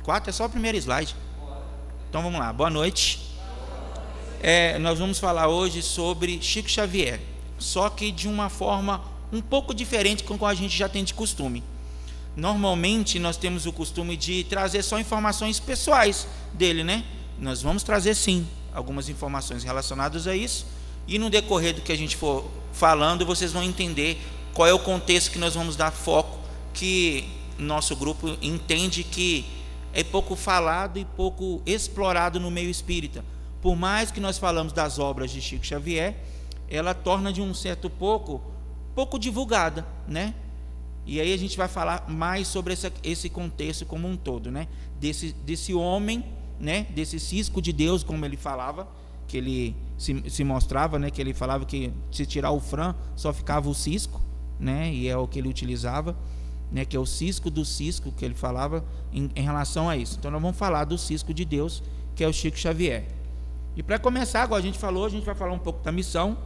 4 é só o primeiro slide. Então vamos lá, boa noite. Nós vamos falar hoje sobre Chico Xavier, só que de uma forma um pouco diferente com a gente já tem de costume. Normalmente nós temos o costume de trazer só informações pessoais dele, né? Nós vamos trazer sim algumas informações relacionadas a isso, e no decorrer do que a gente for falando, vocês vão entender qual é o contexto que nós vamos dar foco, que nosso grupo entende que é pouco falado e pouco explorado no meio espírita. Por mais que nós falamos das obras de Chico Xavier, ela torna de um certo pouco divulgada, né? E aí a gente vai falar mais sobre esse contexto como um todo, né? Desse homem, né? Desse cisco de Deus, como ele falava, que ele se mostrava, né? Que ele falava que se tirar o fran só ficava o cisco, né? E é o que ele utilizava, né? Que é o cisco do cisco que ele falava em relação a isso. Então nós vamos falar do cisco de Deus, que é o Chico Xavier. E para começar, agora a gente vai falar um pouco da missão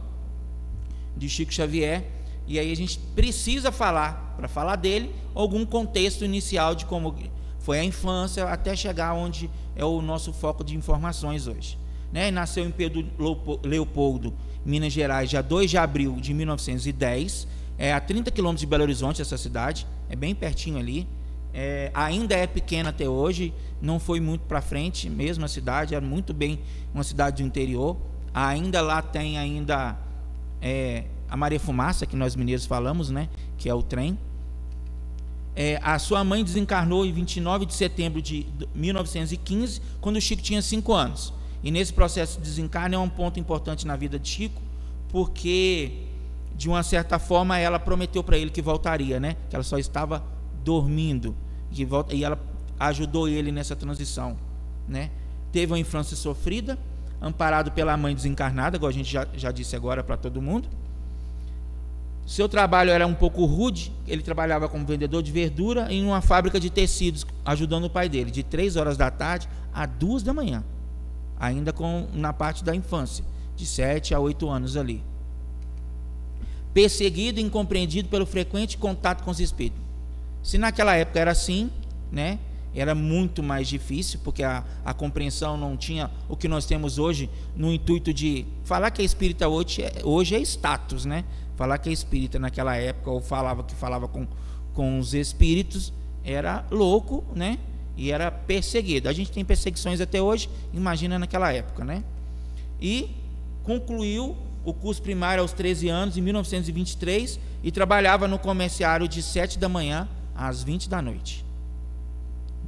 de Chico Xavier. E aí a gente precisa falar, para falar dele, algum contexto inicial de como foi a infância até chegar onde é o nosso foco de informações hoje, né? Nasceu em Pedro Leopoldo, Minas Gerais, dia 2 de abril de 1910, a 30 quilômetros de Belo Horizonte, essa cidade, é bem pertinho ali, ainda é pequena até hoje, não foi muito para frente mesmo a cidade, era muito bem uma cidade do interior, ainda lá tem a Maria Fumaça, que nós mineiros falamos, né? Que é o trem. A sua mãe desencarnou em 29 de setembro de 1915, quando o Chico tinha 5 anos. E nesse processo de desencarne é um ponto importante na vida de Chico, porque de uma certa forma ela prometeu para ele que voltaria, né? Que ela só estava dormindo, e ela ajudou ele nessa transição, né? Teve uma infância sofrida, amparado pela mãe desencarnada, igual a gente já disse agora para todo mundo. Seu trabalho era um pouco rude, ele trabalhava como vendedor de verdura em uma fábrica de tecidos, ajudando o pai dele, de 3 horas da tarde a 2 da manhã, ainda na parte da infância, de 7 a 8 anos ali. Perseguido e incompreendido pelo frequente contato com os espíritos. Se naquela época era assim, né, era muito mais difícil, porque a compreensão não tinha o que nós temos hoje, no intuito de falar que é espírita hoje é status, né? Falar que é espírita naquela época, ou falava com os espíritos, era louco, né? E era perseguido. A gente tem perseguições até hoje, imagina naquela época, né? E concluiu o curso primário aos 13 anos, em 1923, e trabalhava no comerciário de 7 da manhã às 20 da noite.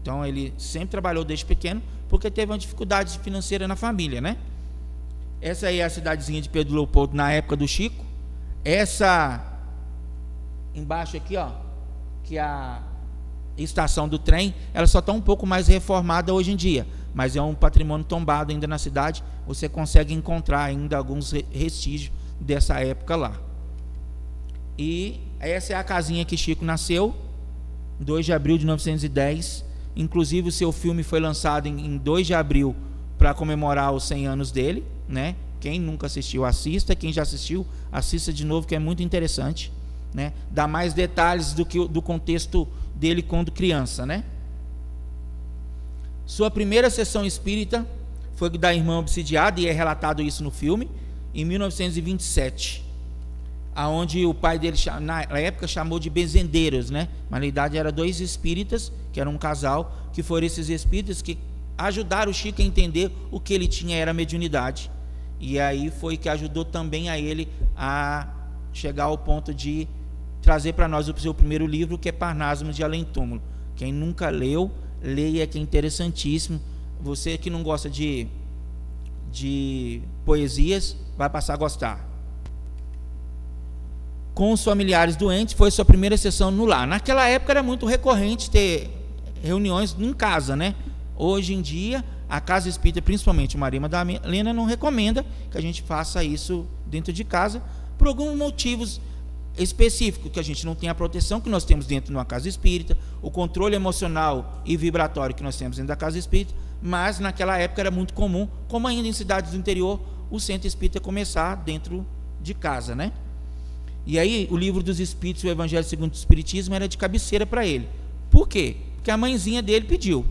Então ele sempre trabalhou desde pequeno, porque teve uma dificuldade financeira na família, né? Essa aí é a cidadezinha de Pedro Leopoldo na época do Chico. Essa embaixo aqui, ó, que é a estação do trem, ela só está um pouco mais reformada hoje em dia, mas é um patrimônio tombado ainda na cidade. Você consegue encontrar ainda alguns vestígios dessa época lá. E essa é a casinha que Chico nasceu, 2 de abril de 1910. Inclusive o seu filme foi lançado em 2 de abril para comemorar os 100 anos dele, né? Quem nunca assistiu, assista. Quem já assistiu, assista de novo, que é muito interessante, né? Dá mais detalhes do contexto dele quando criança, né? Sua primeira sessão espírita foi da irmã obsidiada, e é relatado isso no filme, em 1927, aonde o pai dele, na época, chamou de benzendeiros, né? Mas na verdade eram 2 espíritas, que eram um casal, que foram esses espíritas que ajudaram o Chico a entender o que ele tinha era mediunidade. E aí foi que ajudou também a ele a chegar ao ponto de trazer para nós o seu primeiro livro, que é Parnasmos de Além Túmulo. Quem nunca leu, leia, que é interessantíssimo. Você que não gosta de poesias, vai passar a gostar. Com os familiares doentes, foi sua primeira sessão no lar. Naquela época era muito recorrente ter reuniões em casa, né? Hoje em dia, a Casa Espírita, principalmente Maria Madalena, não recomenda que a gente faça isso dentro de casa, por alguns motivos específicos, que a gente não tem a proteção que nós temos dentro de uma Casa Espírita, o controle emocional e vibratório que nós temos dentro da Casa Espírita, mas naquela época era muito comum, como ainda em cidades do interior, o Centro Espírita começar dentro de casa, né? E aí o Livro dos Espíritos, o Evangelho segundo o Espiritismo, era de cabeceira para ele. Por quê? Porque a mãezinha dele pediu.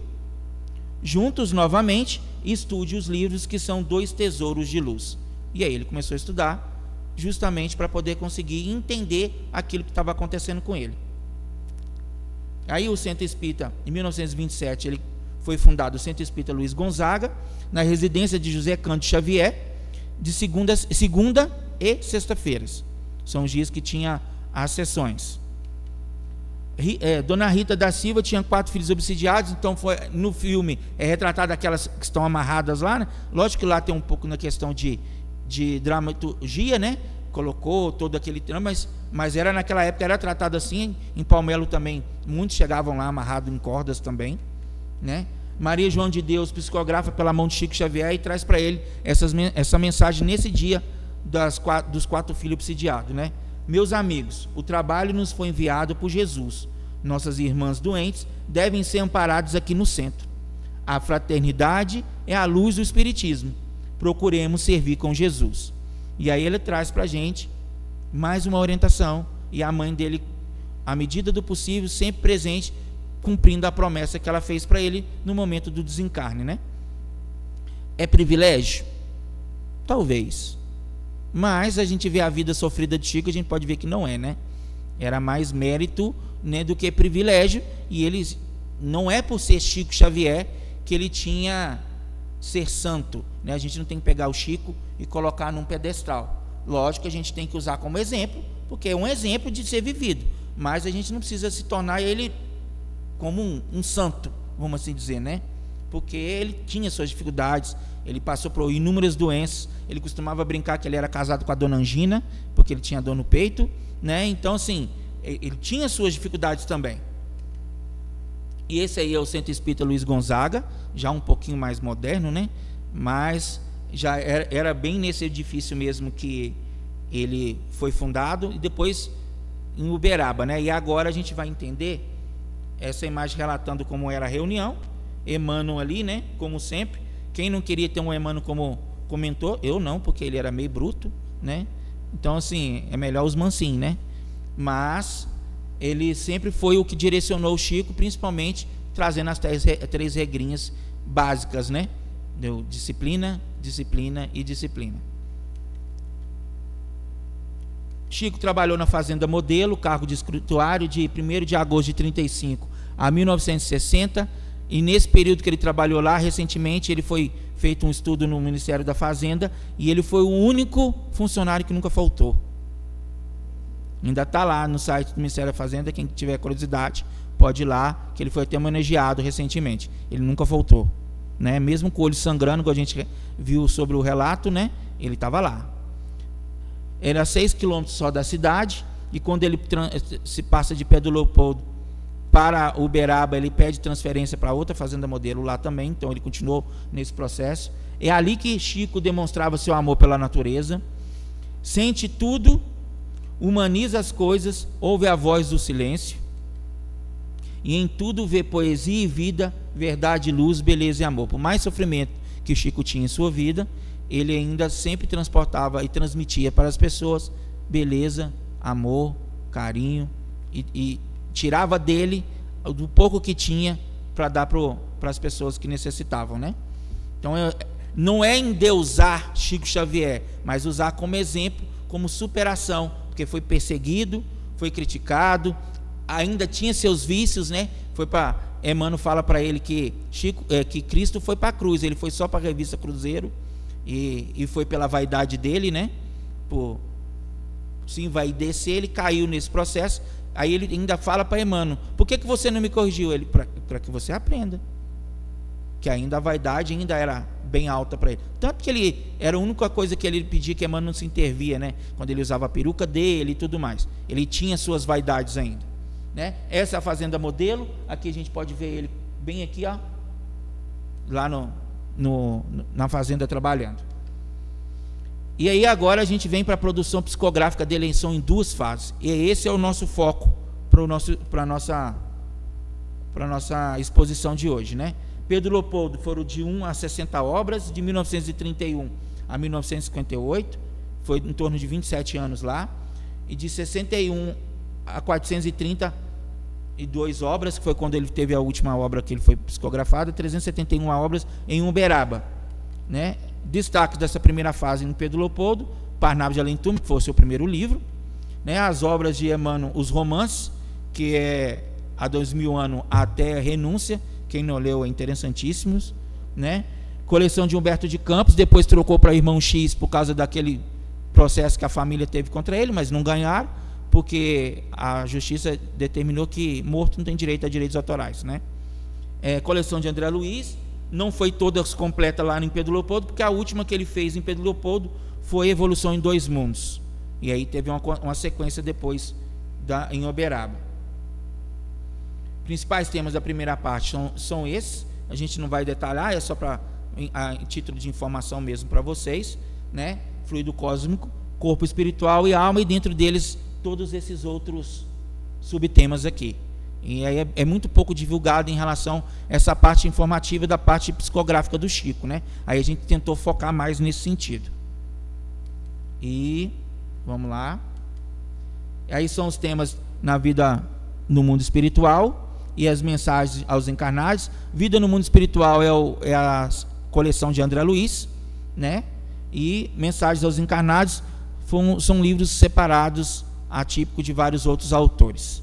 juntos novamente, e estude os livros que são 2 tesouros de luz. E aí ele começou a estudar, justamente para poder conseguir entender aquilo que estava acontecendo com ele. Aí o Centro Espírita, em 1927, ele foi fundado o Centro Espírita Luiz Gonzaga, na residência de José Cândido Xavier, de segunda e sexta-feiras. São os dias que tinha as sessões. Dona Rita da Silva tinha 4 filhos obsidiados, então no filme é retratado aquelas que estão amarradas lá, né? Lógico que lá tem um pouco na questão de dramaturgia, né? Colocou todo aquele trama, mas era naquela época, era tratado assim. Em Palmelo também, muitos chegavam lá amarrados em cordas também, né? Maria João de Deus psicografa pela mão de Chico Xavier e traz para ele essa mensagem nesse dia dos 4 filhos obsidiados, né? Meus amigos, o trabalho nos foi enviado por Jesus. Nossas irmãs doentes devem ser amparadas aqui no centro. A fraternidade é a luz do Espiritismo. Procuremos servir com Jesus. E aí ele traz para a gente mais uma orientação, e a mãe dele, à medida do possível, sempre presente, cumprindo a promessa que ela fez para ele no momento do desencarne, né? É privilégio? Talvez. Mas a gente vê a vida sofrida de Chico, a gente pode ver que não é, né? Era mais mérito, né, do que privilégio, e ele não é por ser Chico Xavier que ele tinha ser santo, né? A gente não tem que pegar o Chico e colocar num pedestal. Lógico que a gente tem que usar como exemplo, porque é um exemplo de ser vivido, mas a gente não precisa se tornar ele como um santo, vamos assim dizer, né? Porque ele tinha suas dificuldades, ele passou por inúmeras doenças, ele costumava brincar que ele era casado com a dona Angina, porque ele tinha dor no peito, né? Então, assim, ele tinha suas dificuldades também. E esse aí é o Centro Espírita Luiz Gonzaga, já um pouquinho mais moderno, né? Mas já era bem nesse edifício mesmo que ele foi fundado, e depois em Uberaba, né? E agora a gente vai entender essa imagem relatando como era a reunião, Emmanuel ali, né? Como sempre. Quem não queria ter um Emmanuel como comentou? Eu não, porque ele era meio bruto, né? Então, assim, é melhor os mansinhos, né? Mas ele sempre foi o que direcionou o Chico, principalmente trazendo as 3 regrinhas básicas, né? Deu disciplina, disciplina e disciplina. Chico trabalhou na Fazenda Modelo, cargo de escrituário, de 1º de agosto de 35 a 1960, e nesse período que ele trabalhou lá, recentemente ele foi feito um estudo no Ministério da Fazenda, e ele foi o único funcionário que nunca faltou. Ainda está lá no site do Ministério da Fazenda, quem tiver curiosidade pode ir lá, que ele foi até homenageado recentemente. Ele nunca faltou, né? Mesmo com o olho sangrando, como a gente viu sobre o relato, né? Ele estava lá. Era 6 quilômetros só da cidade, e quando ele se passa de Pé do Leopoldo para Uberaba, ele pede transferência para outra Fazenda Modelo lá também, então ele continuou nesse processo. É ali que Chico demonstrava seu amor pela natureza. Sente tudo, humaniza as coisas, ouve a voz do silêncio, e em tudo vê poesia e vida, verdade, luz, beleza e amor. Por mais sofrimento que o Chico tinha em sua vida, ele ainda sempre transportava e transmitia para as pessoas beleza, amor, carinho, e tirava dele do pouco que tinha para dar para as pessoas que necessitavam, né? Então, não é endeusar Chico Xavier, mas usar como exemplo, como superação, porque foi perseguido, foi criticado, ainda tinha seus vícios, né? Emmanuel fala para ele que Cristo foi para a cruz, ele foi só para a revista Cruzeiro, e foi pela vaidade dele, né? Por se envaidecer, ele caiu nesse processo. Aí ele ainda fala para Emmanuel: por que você não me corrigiu? Ele: para que você aprenda, que ainda a vaidade ainda era bem alta para ele. Tanto que ele era a única coisa que ele pedia, que Emmanuel não se intervia, né? Quando ele usava a peruca dele e tudo mais, ele tinha suas vaidades ainda, né? Essa é a Fazenda Modelo. Aqui a gente pode ver ele bem aqui, ó, lá na fazenda trabalhando. E aí agora a gente vem para a produção psicográfica de eleição em 2 fases. E esse é o nosso foco para a nossa exposição de hoje, né? Pedro Leopoldo foram de 1 a 60 obras, de 1931 a 1958, foi em torno de 27 anos lá, e de 61 a 430 obras, que foi quando ele teve a última obra que ele foi psicografado, 371 obras em Uberaba, né? Destaques dessa primeira fase em Pedro Leopoldo, Parnabe de Além Túmulo, que foi o seu primeiro livro, né? As obras de Emmanuel, os romances, que é há 2000 anos até Renúncia, quem não leu é interessantíssimos, né? Coleção de Humberto de Campos, depois trocou para Irmão X por causa daquele processo que a família teve contra ele, mas não ganharam, porque a justiça determinou que morto não tem direito a direitos autorais, né? Coleção de André Luiz, não foi todas completa lá em Pedro Leopoldo, porque a última que ele fez em Pedro Leopoldo foi Evolução em Dois Mundos, e aí teve uma sequência depois em Uberaba. Principais temas da primeira parte são esses, a gente não vai detalhar, é só para em título de informação mesmo para vocês, né? Fluido cósmico, corpo espiritual e alma, e dentro deles todos esses outros subtemas aqui. E aí é muito pouco divulgado em relação a essa parte informativa da parte psicográfica do Chico, né? Aí a gente tentou focar mais nesse sentido. E vamos lá. Aí são os temas na vida no mundo espiritual e as mensagens aos encarnados. Vida no mundo espiritual é a coleção de André Luiz, né? E Mensagens aos Encarnados são livros separados, atípicos de vários outros autores.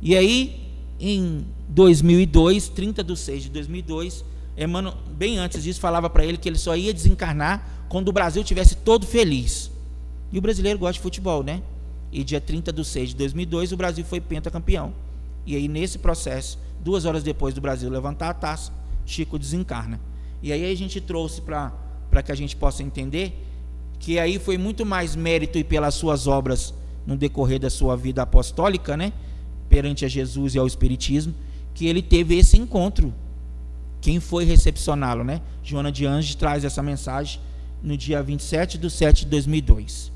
E aí, em 2002, 30/6/2002, Emmanuel, bem antes disso, falava para ele que ele só ia desencarnar quando o Brasil estivesse todo feliz. E o brasileiro gosta de futebol, né? E dia 30/6/2002, o Brasil foi pentacampeão. E aí, nesse processo, 2 horas depois do Brasil levantar a taça, Chico desencarna. E aí a gente trouxe para que a gente possa entender que aí foi muito mais mérito e pelas suas obras no decorrer da sua vida apostólica, né, perante a Jesus e ao Espiritismo, que ele teve esse encontro. Quem foi recepcioná-lo, né? Joana de Anjos traz essa mensagem no dia 27/7/2002.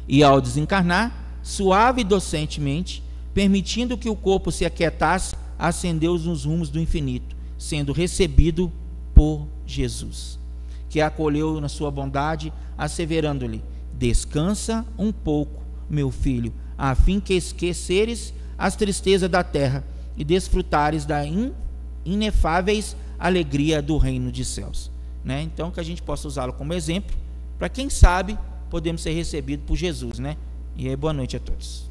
E ao desencarnar, suave e docentemente, permitindo que o corpo se aquietasse, ascendeu nos rumos do infinito, sendo recebido por Jesus, que acolheu na sua bondade, asseverando-lhe: descansa um pouco, meu filho, a fim que esqueceres as tristezas da terra e desfrutares da inefáveis alegria do reino de céus, né? Então, que a gente possa usá-lo como exemplo, para quem sabe podemos ser recebidos por Jesus, né? E aí, boa noite a todos.